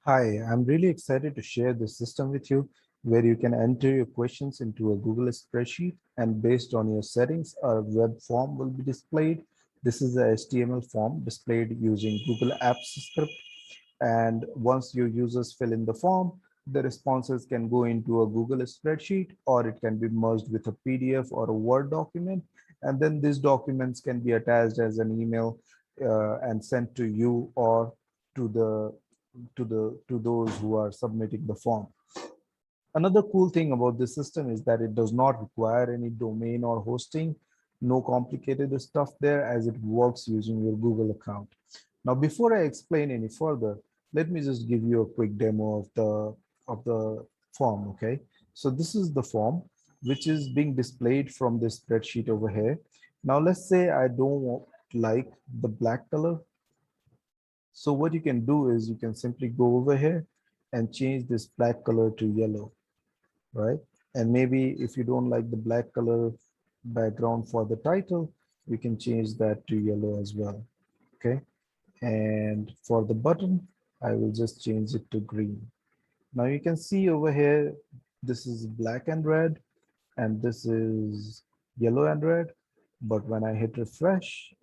Hi, I'm really excited to share this system with you where you can enter your questions into a Google spreadsheet and based on your settings, a web form will be displayed. This is a HTML form displayed using Google Apps script. And once your users fill in the form, the responses can go into a Google spreadsheet or it can be merged with a PDF or a Word document. And then these documents can be attached as an email and sent to you or to to those who are submitting the form. Another cool thing about this system is that it does not require any domain or hosting, no complicated stuff there as it works using your Google account. Now, before I explain any further, let me just give you a quick demo of the form, okay? So this is the form which is being displayed from this spreadsheet over here. Now, let's say I don't like the black color. So what you can do is you can simply go over here and change this black color to yellow, right? And maybe if you don't like the black color background for the title, you can change that to yellow as well, okay? And for the button, I will just change it to green. Now you can see over here, this is black and red, and this is yellow and red. But when I hit refresh,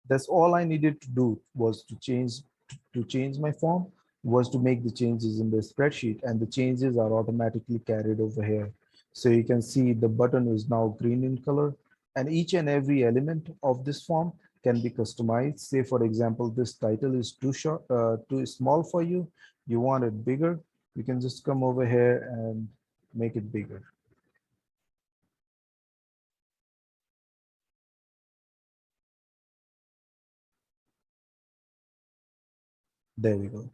that's all I needed to do was to change my form was to make the changes in the spreadsheet, and the changes are automatically carried over here. So you can see the button is now green in color, and each and every element of this form can be customized. Say for example, this title is too short, too small for you. You want it bigger. You can just come over here and make it bigger. There we go.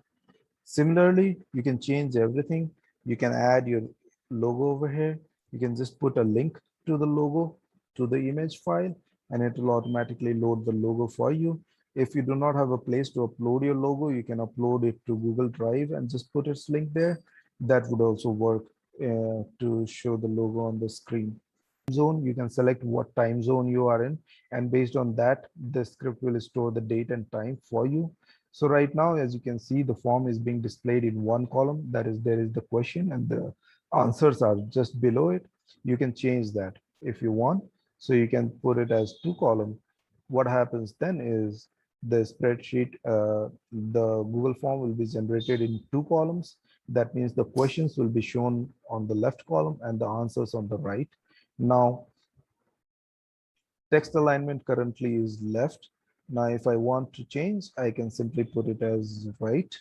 Similarly, you can change everything. You can add your logo over here. You can just put a link to the logo to the image file, and it will automatically load the logo for you. If you do not have a place to upload your logo, you can upload it to Google Drive and just put its link there. That would also work to show the logo on the screen. Zone, you can select what time zone you are in, and based on that, the script will store the date and time for you. So right now, as you can see, the form is being displayed in one column. That is, there is the question and the answers are just below it. You can change that if you want. So you can put it as two column. What happens then is the spreadsheet, the Google form will be generated in two columns. That means the questions will be shown on the left column and the answers on the right. Now, text alignment currently is left. Now, if I want to change, I can simply put it as right.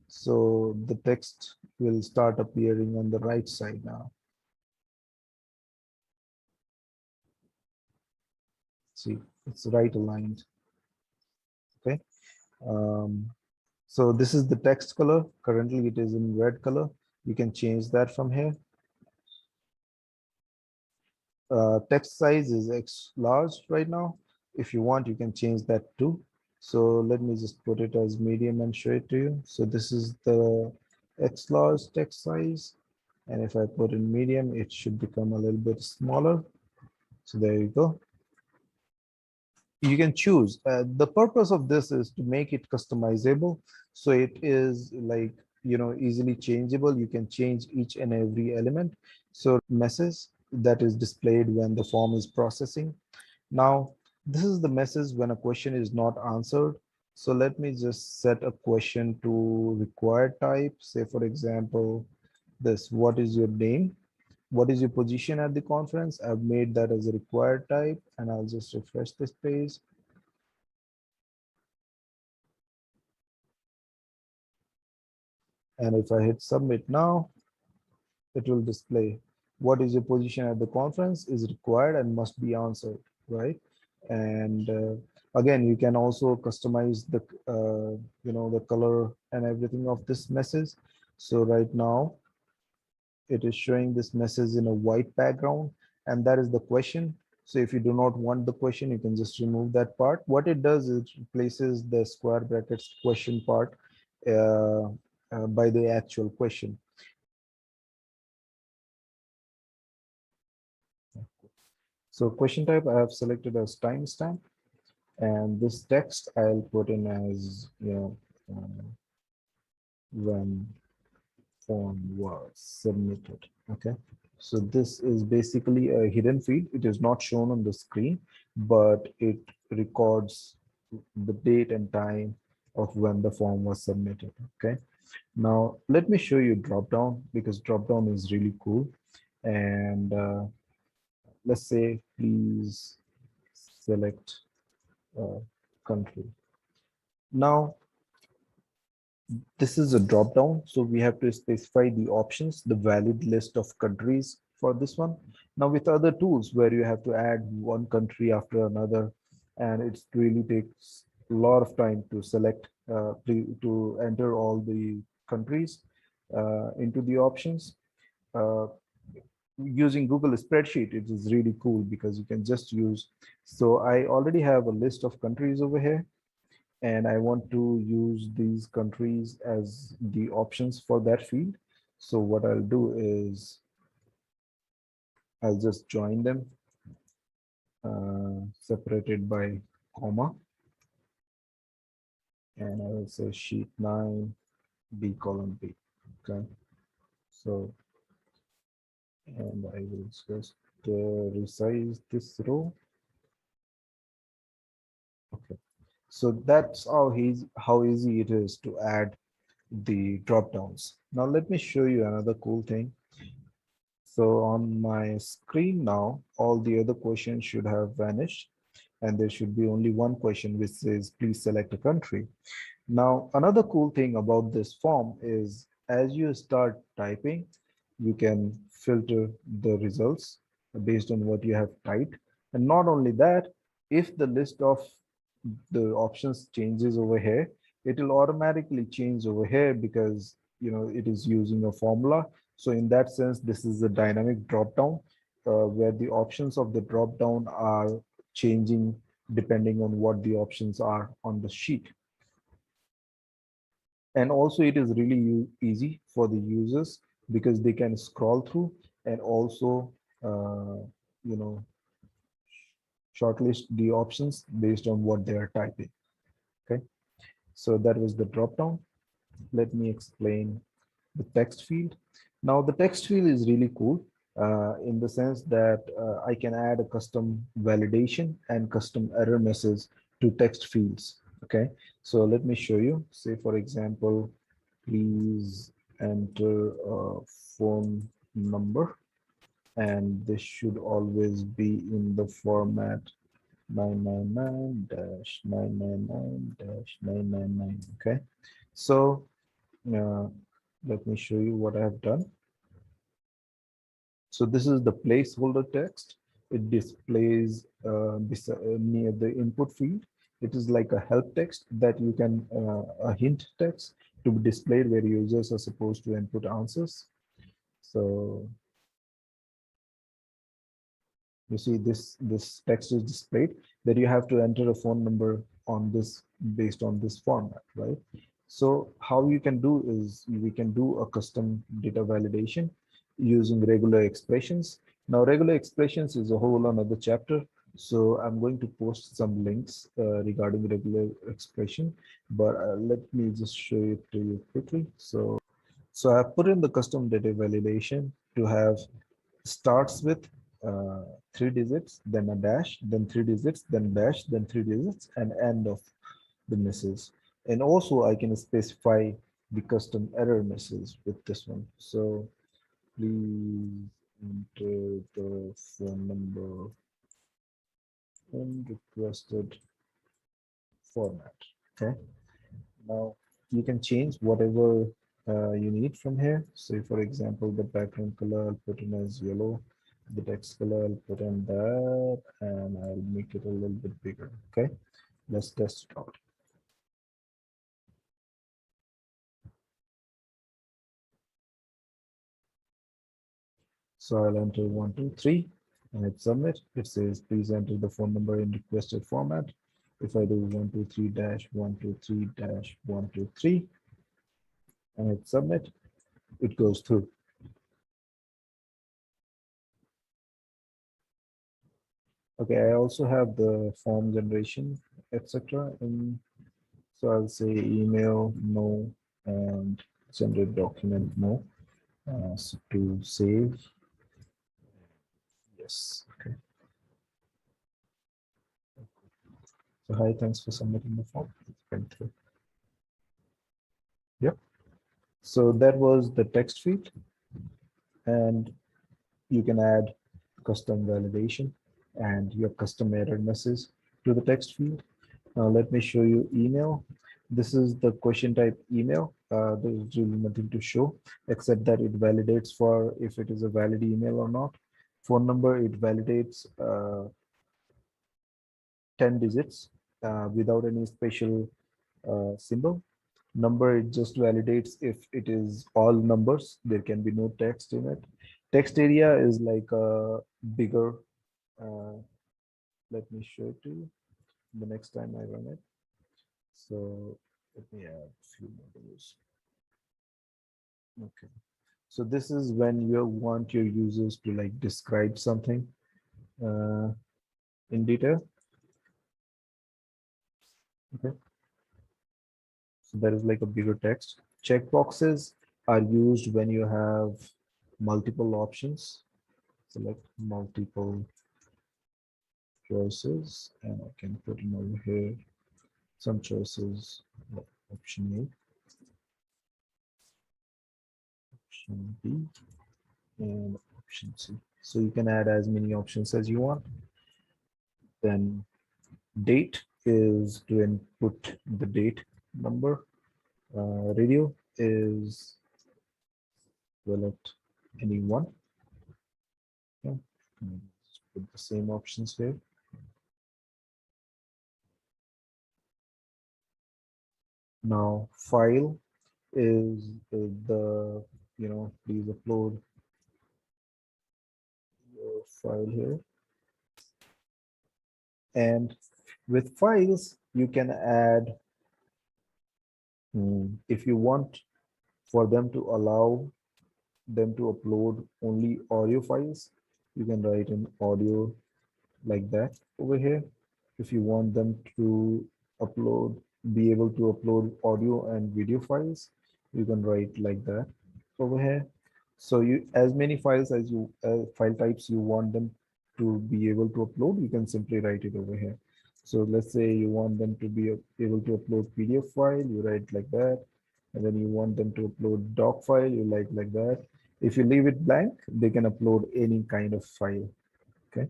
So the text will start appearing on the right side now. See, it's right aligned. Okay. Um, so this is the text color. Currently, it is in red color. You can change that from here. Text size is X large right now. If you want, you can change that too. So let me just put it as medium and show it to you. So this is the X large text size. And if I put in medium, it should become a little bit smaller. So there you go. You can choose. The purpose of this is to make it customizable. So it is like, easily changeable. You can change each and every element. So message that is displayed when the form is processing. Now, this is the message when a question is not answered. So let me just set a question to required type. Say, for example, this, what is your name? What is your position at the conference? I've made that as a required type, and I'll just refresh this page. And if I hit submit now, it will display what is your position at the conference is required and must be answered, right? And again, you can also customize the the color and everything of this message. So right now it is showing this message in a white background, and that is the question. So if you do not want the question, you can just remove that part. What it does is it replaces the square brackets question part by the actual question. So question type I have selected as timestamp, and this text I'll put in as when form was submitted. Okay, so this is basically a hidden field. It is not shown on the screen, but it records the date and time of when the form was submitted. Okay, now let me show you Dropdown, because Dropdown is really cool. And let's say please select country. Now this is a drop down, so we have to specify the options, the valid list of countries for this one. Now with other tools where you have to add one country after another, and it really takes a lot of time to select, to enter all the countries into the options. Uh, Using Google Spreadsheet, it is really cool because you can just use, so I already have a list of countries over here, and I want to use these countries as the options for that field. So what I'll do is I'll just join them, separated by comma, and I will say sheet 9 B column B. Okay, so, and I will just resize this row. Okay, so that's how easy it is to add the drop downs. Now let me show you another cool thing. So on my screen now, all the other questions should have vanished, and there should be only one question which says, please select a country. Now, another cool thing about this form is as you start typing, you can filter the results based on what you have typed. And not only that, if the list of the options changes over here, it will automatically change over here because it is using a formula. So in that sense, this is a dynamic drop down where the options of the drop down are changing depending on what the options are on the sheet. And also it is really easy for the users because they can scroll through and also uh, you know shortlist the options based on what they are typing. Okay, so that was the drop down. Let me explain the text field. Now the text field is really cool in the sense that I can add a custom validation and custom error message to text fields. Okay, so let me show you. Say for example, please enter a phone number, and this should always be in the format 999-999-999. Okay, so uh, let me show you what I have done. So this is the placeholder text. It displays near the input field. It is like a help text that you can, a hint text to be displayed where users are supposed to input answers. So you see this text is displayed that you have to enter a phone number on this based on this format, right? So how you can do is we can do a custom data validation using regular expressions. Now regular expressions is a whole another chapter, so I'm going to post some links regarding regular expression, but let me just show it to you quickly. So I put in the custom data validation to have starts with 3 digits, then a dash, then 3 digits, then dash, then 3 digits, and end of the message. And also I can specify the custom error message with this one. So please enter the phone number in requested format. Okay. Now you can change whatever you need from here. Say for example, the background color I'll put in as yellow, the text color I'll put in that, and I'll make it a little bit bigger. Okay, let's test it out. So I'll enter 123 and hit submit. It says please enter the phone number in requested format. If I do 123-123-123 and hit submit, it goes through. Okay, I also have the form generation, etc. So I'll say email, no, and generate document, no. So to save, yes. Okay. So hi, thanks for submitting the form. It's been through. Yep. So that was the text field, and you can add custom validation and your custom error message to the text field. Now let me show you email. This is the question type email. There's really nothing to show except that it validates for if it is a valid email or not. Phone number, it validates 10 digits without any special symbol. Number, it just validates if it is all numbers. There can be no text in it. Text area is like a bigger. Uh, let me show it to you the next time I run it. So let me add a few more rows. Okay. So this is when you want your users to like describe something in detail. Okay. So that is like a bigger text. Checkboxes are used when you have multiple options. Select multiple choices, and I can put in over here some choices. Option A, option B, and option C. So you can add as many options as you want. Then date is to input the date number. Radio is select any one. Okay. Put the same options here. Now file is the, please upload your file here. And with files, you can add, if you want for them to allow them to upload only audio files, you can write an audio like that over here. If you want them to be able to upload audio and video files, you can write like that over here. So you, as many files as you, file types you want them to be able to upload, you can simply write it over here. So let's say you want them to be able to upload PDF file, you write like that. And then you want them to upload doc file, you like that. If you leave it blank, they can upload any kind of file. Okay.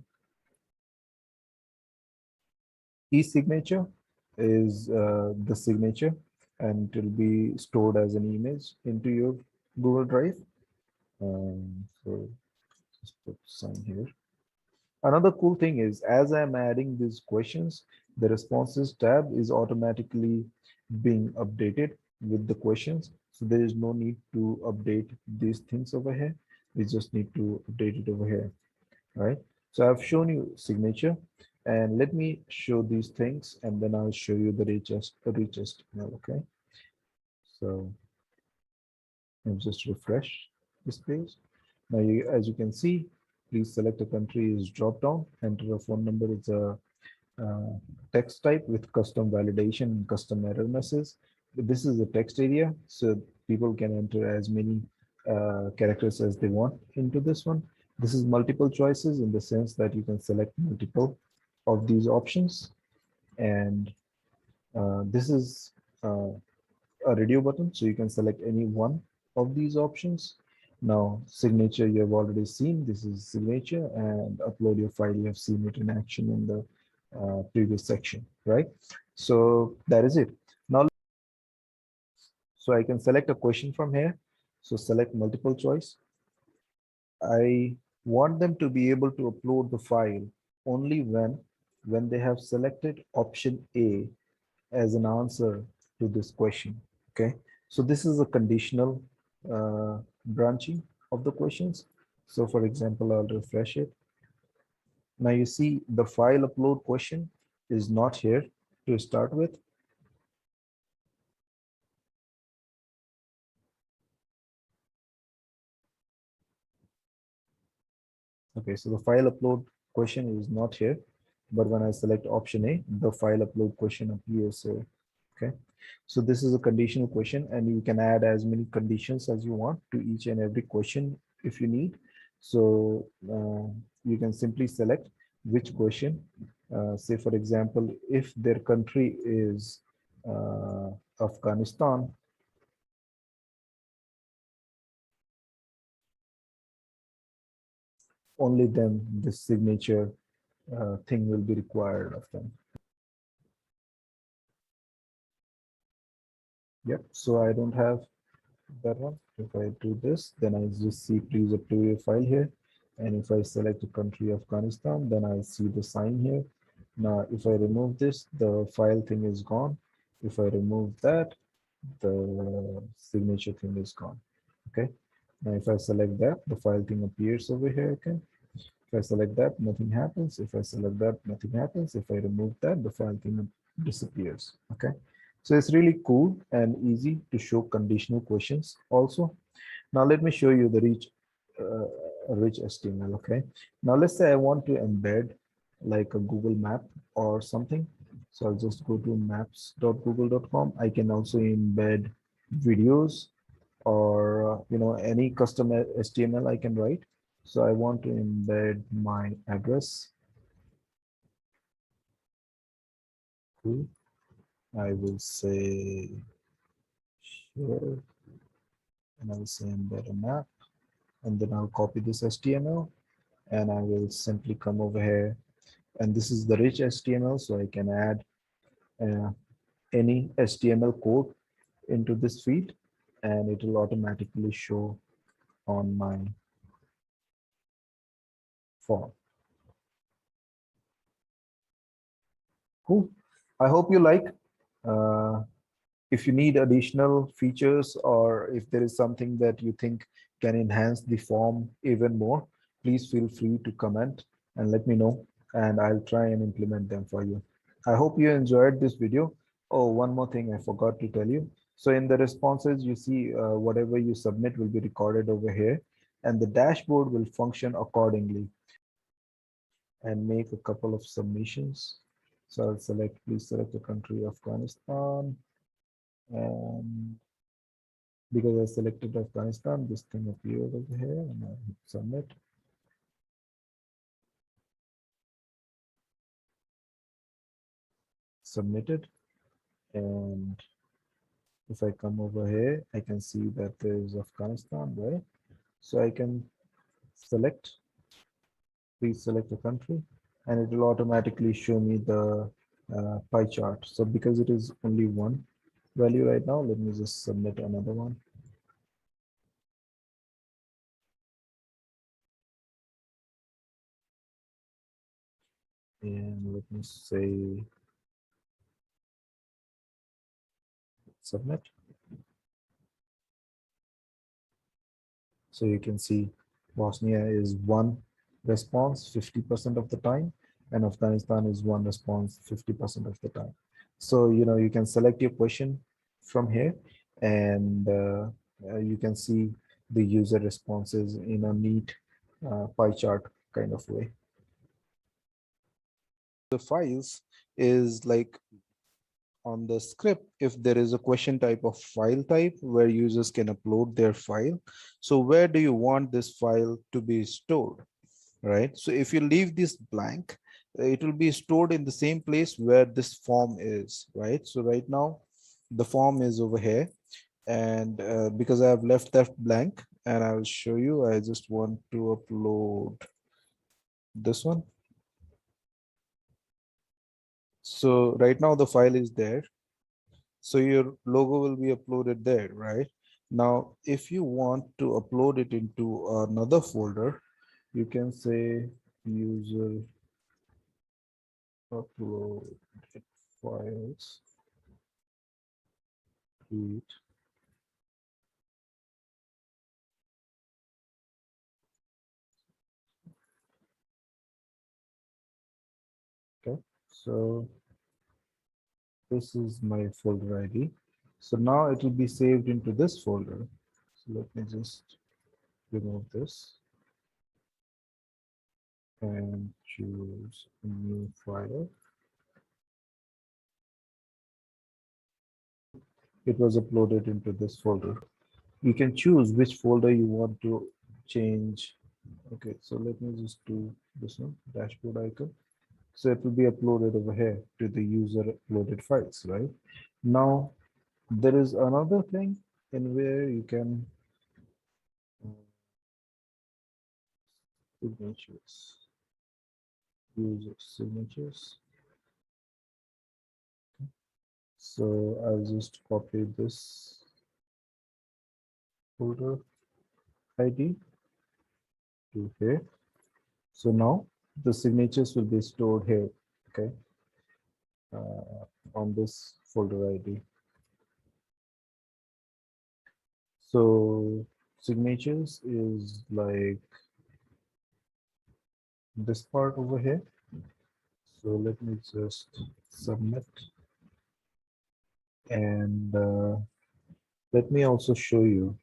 E-signature is the signature, and it will be stored as an image into your Google Drive. So just put sign here. Another cool thing is, as I'm adding these questions, the responses tab is automatically being updated with the questions. So there is no need to update these things over here. We just need to update it over here. All right. So I've shown you signature, and let me show these things, and then I'll show you the richest email. Okay. So I'll just refresh this page. Now, as you can see, please select a country is drop down, enter a phone number. It's a text type with custom validation and custom error message. This is the text area, so people can enter as many characters as they want into this one. This is multiple choices in the sense that you can select multiple of these options. And this is a radio button, so you can select any one of these options. Now, signature you have already seen. This is signature, and upload your file. You have seen it in action in the previous section, right? So that is it. Now, so I can select a question from here. So select multiple choice. I want them to be able to upload the file only when they have selected option A as an answer to this question. Okay, so this is a conditional branching of the questions. So for example, I'll refresh it. Now you see the file upload question is not here to start with. Okay, so the file upload question is not here, but when I select option A, the file upload question appears here. Okay, so this is a conditional question, and you can add as many conditions as you want to each and every question if you need. So you can simply select which question. Say, for example, if their country is Afghanistan, only then this signature thing will be required of them. Yep, so I don't have that one. If I do this, then I just see please approve your file here. And if I select the country Afghanistan, then I see the sign here. Now, if I remove this, the file thing is gone. If I remove that, the signature thing is gone. Okay. Now, if I select that, the file thing appears over here. Okay. If I select that, nothing happens. If I select that, nothing happens. If I remove that, the file thing disappears. Okay. So it's really cool and easy to show conditional questions also. Now let me show you the rich HTML. Okay. Now let's say I want to embed like a Google map or something. So I'll just go to maps.google.com. I can also embed videos or any custom HTML I can write. So I want to embed my address. Cool. I will say share, and I will say embed a map, and then I'll copy this HTML, and I will simply come over here, and this is the rich HTML, so I can add any HTML code into this feed, and it will automatically show on my form. Cool. I hope you like. If you need additional features, or if there is something that you think can enhance the form even more, please feel free to comment and let me know, and I'll try and implement them for you. I hope you enjoyed this video. Oh, one more thing I forgot to tell you. So in the responses, you see whatever you submit will be recorded over here, and the dashboard will function accordingly and make a couple of submissions. So I'll select, please select the country Afghanistan. And because I selected Afghanistan, this thing appeared over here, and I hit submit. Submitted. And if I come over here, I can see that there's Afghanistan, right? So I can select, please select a country, and it will automatically show me the pie chart. So because it is only one value right now, let me just submit another one. And let me say submit. So you can see Bosnia is one response 50% of the time, and Afghanistan is one response 50% of the time. So you can select your question from here, and you can see the user responses in a neat pie chart kind of way. The files is like on the script, if there is a question type of file type where users can upload their file. So where do you want this file to be stored, right? So if you leave this blank, it will be stored in the same place where this form is, right? So right now the form is over here, and because I have left that blank, and I will show you, I just want to upload this one. So right now the file is there. So your logo will be uploaded there, right? Now, if you want to upload it into another folder, you can say user upload files, create. Okay, so this is my folder ID. So now it will be saved into this folder. So let me just remove this and choose a new file. it was uploaded into this folder. You can choose which folder you want to change. Okay, so let me just do this one, dashboard icon. So it will be uploaded over here to the user uploaded files, right? Now, there is another thing in where you can signatures, user signatures. So I'll just copy this folder ID to here. So now the signatures will be stored here, okay, on this folder ID. So signatures is like this part over here. So let me just submit, and let me also show you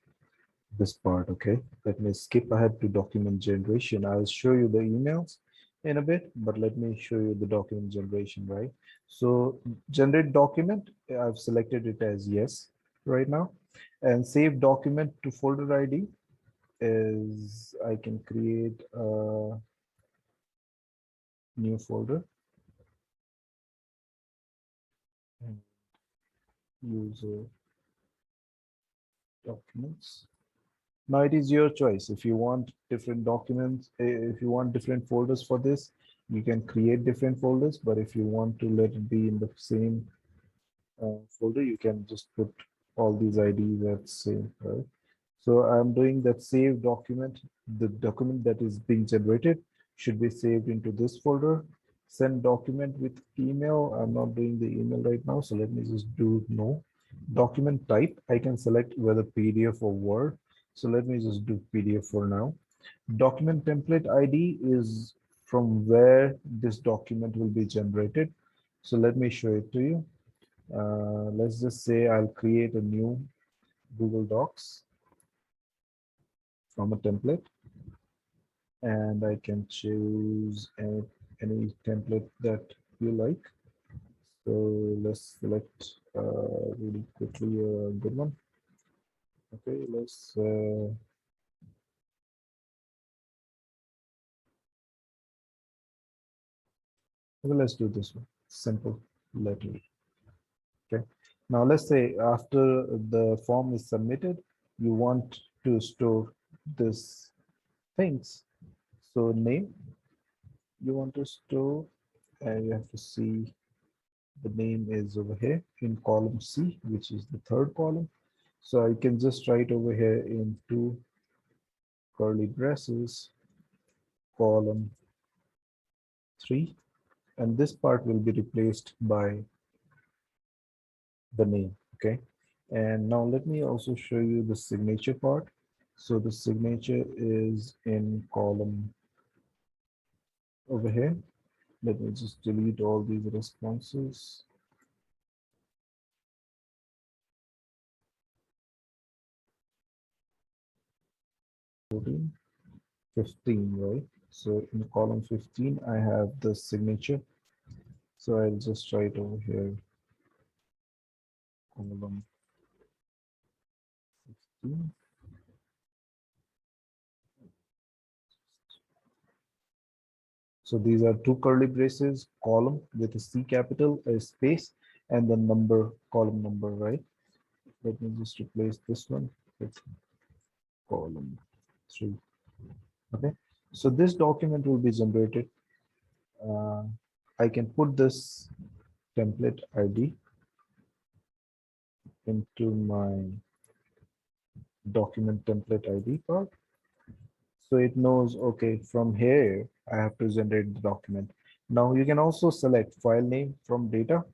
this part. Okay, let me skip ahead to document generation. I'll show you the emails in a bit, but let me show you the document generation, right? So generate document, I've selected it as yes right now, and save document to folder ID is I can create a new folder and user documents. Now it is your choice. If you want different documents, if you want different folders for this, you can create different folders. But if you want to let it be in the same folder, you can just put all these IDs at same, right? So I'm doing that save document. The document that is being generated should be saved into this folder. Send document with email. I'm not doing the email right now, so let me just do no. Document type, I can select whether PDF or Word. So let me just do PDF for now. Document template ID is from where this document will be generated. So let me show it to you. Let's just say I'll create a new Google Docs from a template, and I can choose any template that you like. So let's select really quickly a good one. Okay, let's do this one. Simple letter. Okay. Now let's say after the form is submitted, you want to store this things. So name you want to store, and you have to see the name is over here in column C, which is the third column. So I can just write over here in two curly braces, column 3, and this part will be replaced by the name. Okay. And now let me also show you the signature part. So the signature is in column over here. Let me just delete all these responses. 14, 15, right? So in column 15, I have the signature. So I'll just write over here, column 15. So these are two curly braces, column with a C capital, a space, and the number, column number, right? Let me just replace this one with column 3. Okay. So this document will be generated. I can put this template ID into my document template ID part. So it knows, okay, from here, I have to generate the document. Now you can also select file name from data.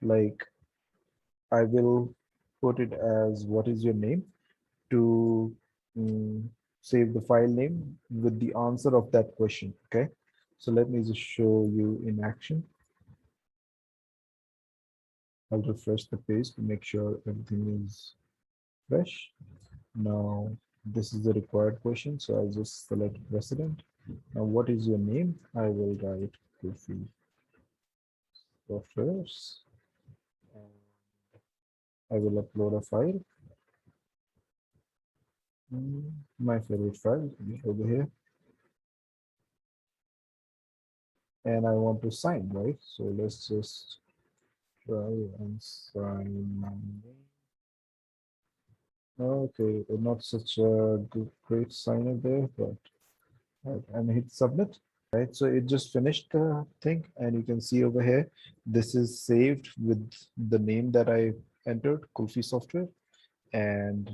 Like I will put it as what is your name to save the file name with the answer of that question. Okay. So let me just show you in action. I'll refresh the page to make sure everything is fresh. Now, this is the required question, so I'll just select president. Now, what is your name? I will write Kulfi Softwares. I will upload a file. My favorite file over here. And I want to sign, right? So let's just try and sign. Okay, not such a great signer there, but and hit submit. Right, so it just finished the thing, and you can see over here, this is saved with the name that I entered, Kulfi software, and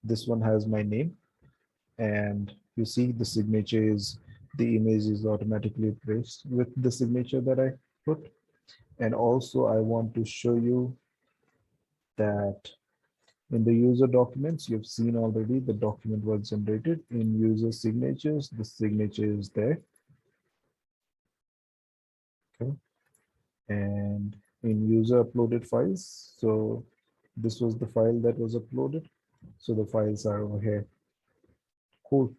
this one has my name, and you see the signature is, the image is automatically placed with the signature that I put. And also I want to show you that in the user documents, you've seen already the document was generated. In user signatures, the signature is there. Okay. And in user uploaded files, so this was the file that was uploaded. So the files are over here. Cool.